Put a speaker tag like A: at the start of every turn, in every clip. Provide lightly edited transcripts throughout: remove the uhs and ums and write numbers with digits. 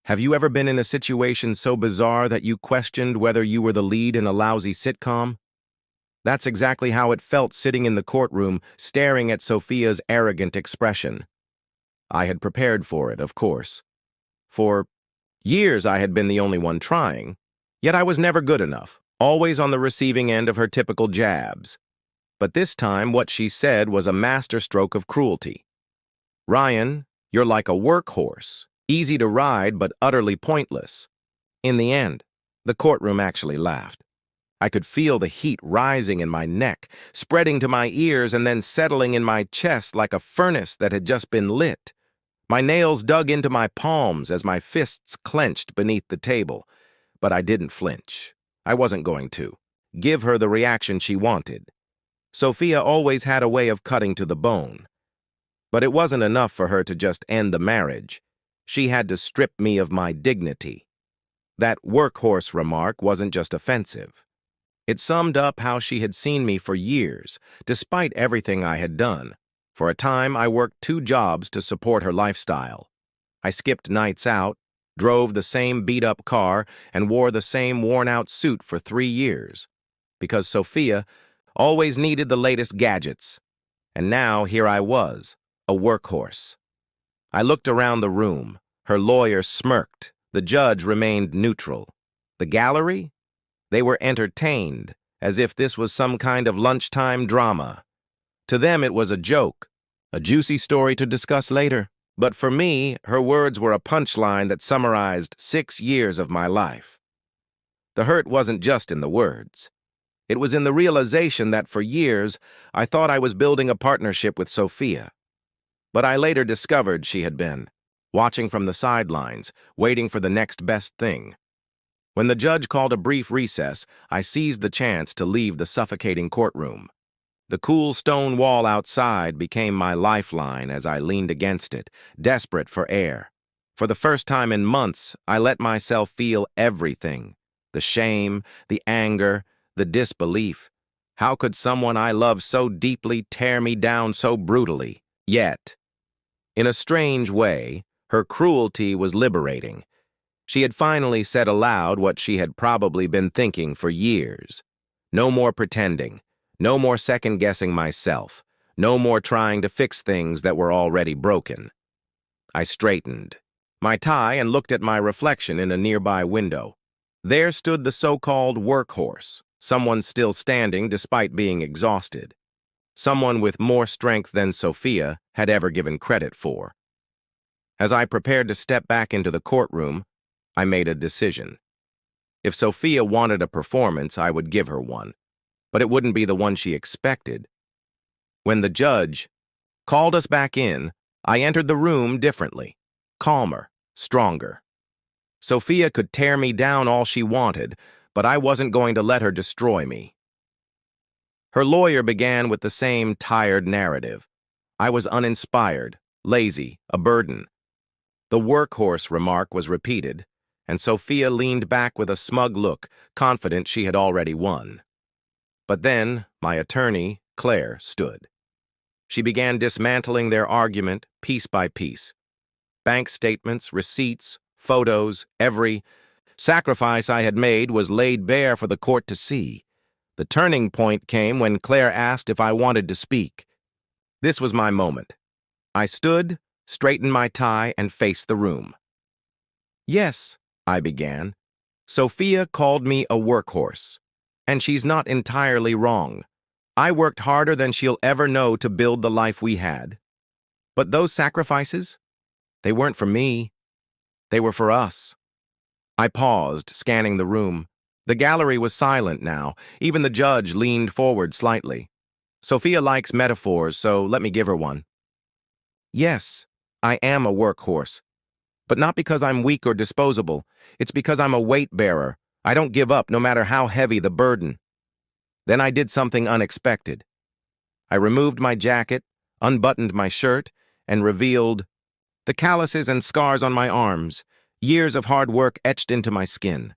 A: Have you ever been in a situation so bizarre that you questioned whether you were the lead in a lousy sitcom? That's exactly how it felt sitting in the courtroom, staring at Sophia's arrogant expression. I had prepared for it, of course. For years I had been the only one trying, yet I was never good enough, always on the receiving end of her typical jabs. But this time what she said was a masterstroke of cruelty. "Ryan, you're like a workhorse. Easy to ride, but utterly pointless." In the end, the courtroom actually laughed. I could feel the heat rising in my neck, spreading to my ears and then settling in my chest like a furnace that had just been lit. My nails dug into my palms as my fists clenched beneath the table. But I didn't flinch. I wasn't going to give her the reaction she wanted. Sophia always had a way of cutting to the bone. But it wasn't enough for her to just end the marriage. She had to strip me of my dignity. That workhorse remark wasn't just offensive. It summed up how she had seen me for years, despite everything I had done. For a time, I worked 2 jobs to support her lifestyle. I skipped nights out, drove the same beat-up car, and wore the same worn-out suit for 3 years. Because Sophia always needed the latest gadgets. And now here I was, a workhorse. I looked around the room. Her lawyer smirked. The judge remained neutral. The gallery? They were entertained, as if this was some kind of lunchtime drama. To them it was a joke, a juicy story to discuss later. But for me, her words were a punchline that summarized 6 years of my life. The hurt wasn't just in the words. It was in the realization that for years, I thought I was building a partnership with Sophia. But I later discovered she had been, watching from the sidelines, waiting for the next best thing. When the judge called a brief recess, I seized the chance to leave the suffocating courtroom. The cool stone wall outside became my lifeline as I leaned against it, desperate for air. For the first time in months, I let myself feel everything: the shame, the anger, the disbelief. How could someone I loved so deeply tear me down so brutally? Yet, in a strange way, her cruelty was liberating. She had finally said aloud what she had probably been thinking for years. No more pretending. No more second-guessing myself. No more trying to fix things that were already broken. I straightened my tie and looked at my reflection in a nearby window. There stood the so-called workhorse, someone still standing despite being exhausted. Someone with more strength than Sophia had ever given credit for. As I prepared to step back into the courtroom, I made a decision. If Sophia wanted a performance, I would give her one. But it wouldn't be the one she expected. When the judge called us back in, I entered the room differently, calmer, stronger. Sophia could tear me down all she wanted, but I wasn't going to let her destroy me. Her lawyer began with the same tired narrative. I was uninspired, lazy, a burden. The workhorse remark was repeated, and Sophia leaned back with a smug look, confident she had already won. But then, my attorney, Claire, stood. She began dismantling their argument piece by piece. Bank statements, receipts, photos, every sacrifice I had made was laid bare for the court to see. The turning point came when Claire asked if I wanted to speak. This was my moment. I stood, straightened my tie, and faced the room. "Yes," I began. "Sophia called me a workhorse. And she's not entirely wrong. I worked harder than she'll ever know to build the life we had. But those sacrifices, they weren't for me. They were for us." I paused, scanning the room. The gallery was silent now. Even the judge leaned forward slightly. Sophia likes metaphors, so let me give her one. "Yes, I am a workhorse. But not because I'm weak or disposable. It's because I'm a weight bearer. I don't give up, no matter how heavy the burden." Then I did something unexpected. I removed my jacket, unbuttoned my shirt, and revealed the calluses and scars on my arms, years of hard work etched into my skin.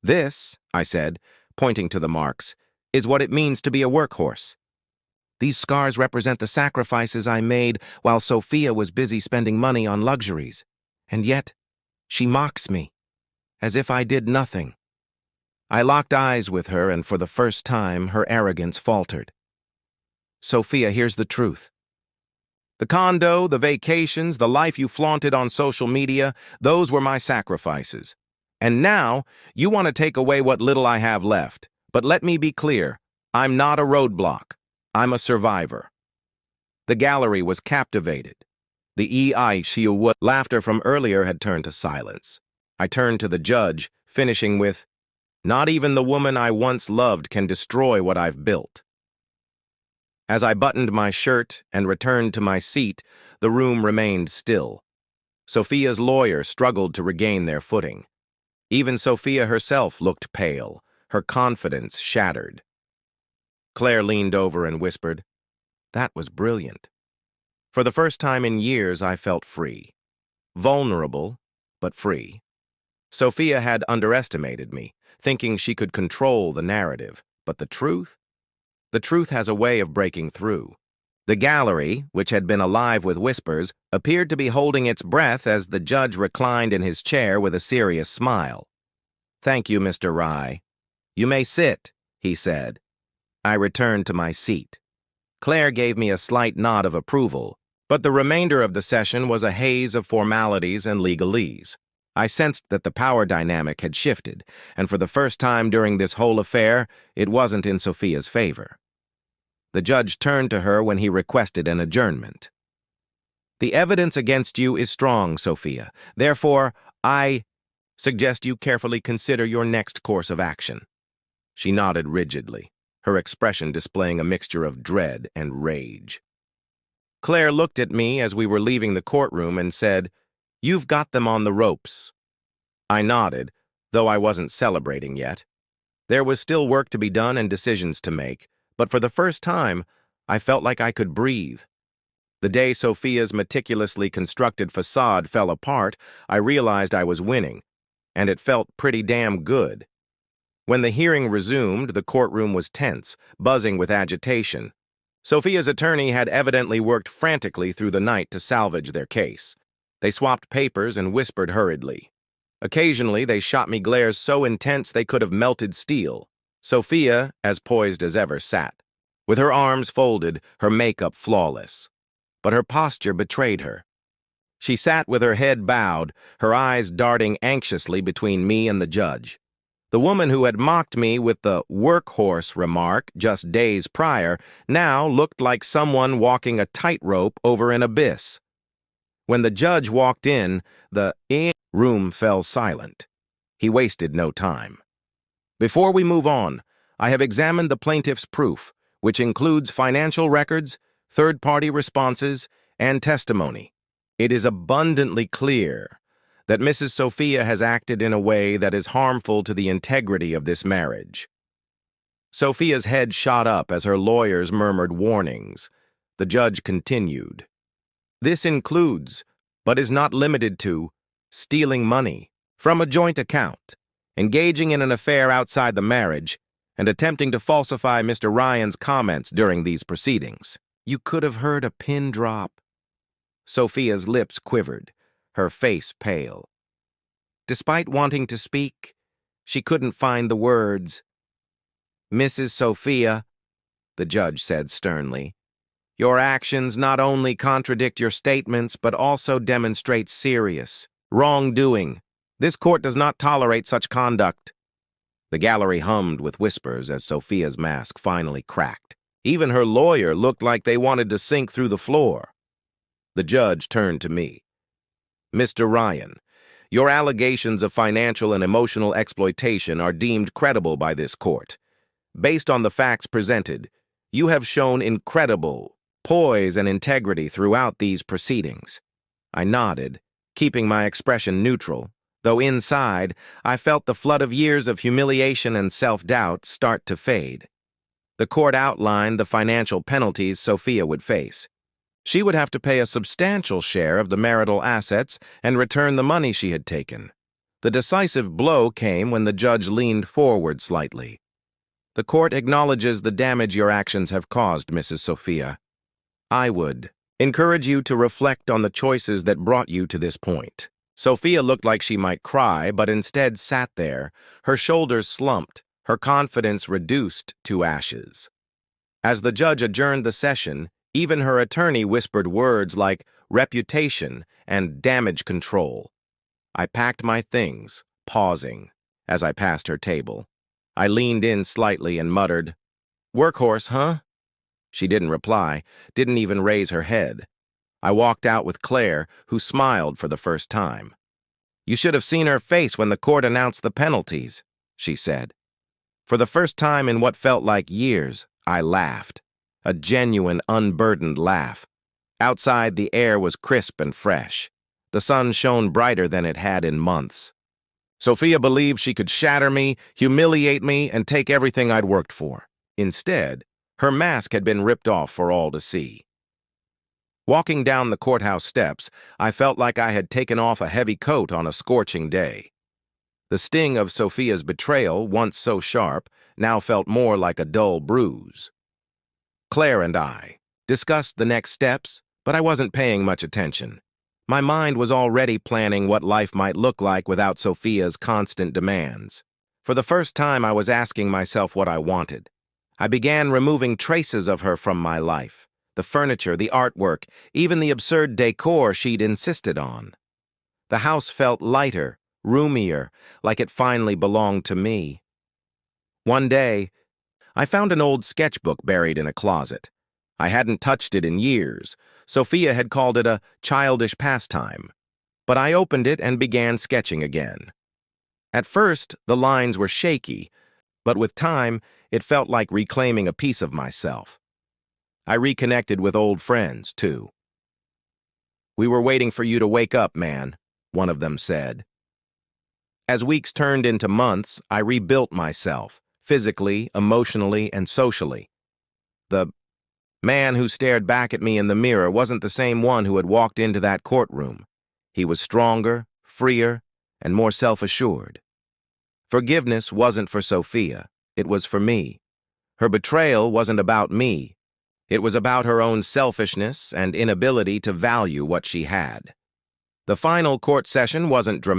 A: "This," I said, pointing to the marks, "is what it means to be a workhorse. These scars represent the sacrifices I made while Sophia was busy spending money on luxuries. And yet, She mocks me, as if I did nothing. I locked eyes with her, and for the first time, her arrogance faltered. Sophia, here's the truth. The condo, the vacations, the life you flaunted on social media, those were my sacrifices. And now, you want to take away what little I have left. But let me be clear, I'm not a roadblock. I'm a survivor. The gallery was captivated. The laughter from earlier had turned to silence. I turned to the judge, finishing with, "Not even the woman I once loved can destroy what I've built." As I buttoned my shirt and returned to my seat, the room remained still. Sophia's lawyer struggled to regain their footing. Even Sophia herself looked pale, her confidence shattered. Claire leaned over and whispered, "That was brilliant." For the first time in years, I felt free. Vulnerable, but free. Sophia had underestimated me, thinking she could control the narrative, but the truth? The truth has a way of breaking through. The gallery, which had been alive with whispers, appeared to be holding its breath as the judge reclined in his chair with a serious smile. "Thank you, Mr. Rye. You may sit," he said. I returned to my seat. Claire gave me a slight nod of approval, but the remainder of the session was a haze of formalities and legalese. I sensed that the power dynamic had shifted, and for the first time during this whole affair, it wasn't in Sophia's favor. The judge turned to her when he requested an adjournment. "The evidence against you is strong, Sophia. Therefore, I suggest you carefully consider your next course of action." She nodded rigidly, her expression displaying a mixture of dread and rage. Claire looked at me as we were leaving the courtroom and said, "You've got them on the ropes." I nodded, though I wasn't celebrating yet. There was still work to be done and decisions to make, but for the first time, I felt like I could breathe. The day Sophia's meticulously constructed facade fell apart, I realized I was winning, and it felt pretty damn good. When the hearing resumed, the courtroom was tense, buzzing with agitation. Sophia's attorney had evidently worked frantically through the night to salvage their case. They swapped papers and whispered hurriedly. Occasionally, they shot me glares so intense they could have melted steel. Sophia, as poised as ever, sat, with her arms folded, her makeup flawless. But her posture betrayed her. She sat with her head bowed, her eyes darting anxiously between me and the judge. The woman who had mocked me with the workhorse remark just days prior now looked like someone walking a tightrope over an abyss. When the judge walked in, the room fell silent. He wasted no time. "Before we move on, I have examined the plaintiff's proof, which includes financial records, third-party responses, and testimony. It is abundantly clear that Mrs. Sophia has acted in a way that is harmful to the integrity of this marriage." Sophia's head shot up as her lawyers murmured warnings. The judge continued. "This includes, but is not limited to, stealing money from a joint account, engaging in an affair outside the marriage, and attempting to falsify Mr. Ryan's comments during these proceedings." You could have heard a pin drop. Sophia's lips quivered, her face pale. Despite wanting to speak, she couldn't find the words. "Mrs. Sophia," the judge said sternly, "your actions not only contradict your statements but also demonstrate serious wrongdoing. This court does not tolerate such conduct." The gallery hummed with whispers as Sophia's mask finally cracked. Even her lawyer looked like they wanted to sink through the floor. The judge turned to me. "Mr. Ryan, your allegations of financial and emotional exploitation are deemed credible by this court. Based on the facts presented, you have shown incredible poise and integrity throughout these proceedings." I nodded, keeping my expression neutral, though inside I felt the flood of years of humiliation and self-doubt start to fade. The court outlined the financial penalties Sophia would face. She would have to pay a substantial share of the marital assets and return the money she had taken. The decisive blow came when the judge leaned forward slightly. "The court acknowledges the damage your actions have caused, Mrs. Sophia. I would encourage you to reflect on the choices that brought you to this point. Sophia looked like she might cry, but instead sat there, her shoulders slumped, her confidence reduced to ashes. As the judge adjourned the session, even her attorney whispered words like reputation and damage control. I packed my things, pausing, as I passed her table. I leaned in slightly and muttered, "Workhorse, huh?" She didn't reply, didn't even raise her head. I walked out with Claire, who smiled for the first time. "You should have seen her face when the court announced the penalties," she said. For the first time in what felt like years, I laughed. A genuine, unburdened laugh. Outside, the air was crisp and fresh. The sun shone brighter than it had in months. Sophia believed she could shatter me, humiliate me, and take everything I'd worked for. Instead, her mask had been ripped off for all to see. Walking down the courthouse steps, I felt like I had taken off a heavy coat on a scorching day. The sting of Sophia's betrayal, once so sharp, now felt more like a dull bruise. Claire and I discussed the next steps, but I wasn't paying much attention. My mind was already planning what life might look like without Sophia's constant demands. For the first time, I was asking myself what I wanted. I began removing traces of her from my life. The furniture, the artwork, even the absurd decor she'd insisted on. The house felt lighter, roomier, like it finally belonged to me. One day, I found an old sketchbook buried in a closet. I hadn't touched it in years. Sophia had called it a childish pastime. But I opened it and began sketching again. At first, the lines were shaky, but with time, it felt like reclaiming a piece of myself. I reconnected with old friends, too. "We were waiting for you to wake up, man," one of them said. As weeks turned into months, I rebuilt myself, physically, emotionally, and socially. The man who stared back at me in the mirror wasn't the same one who had walked into that courtroom. He was stronger, freer, and more self-assured. Forgiveness wasn't for Sophia, it was for me. Her betrayal wasn't about me. It was about her own selfishness and inability to value what she had. The final court session wasn't dramatic.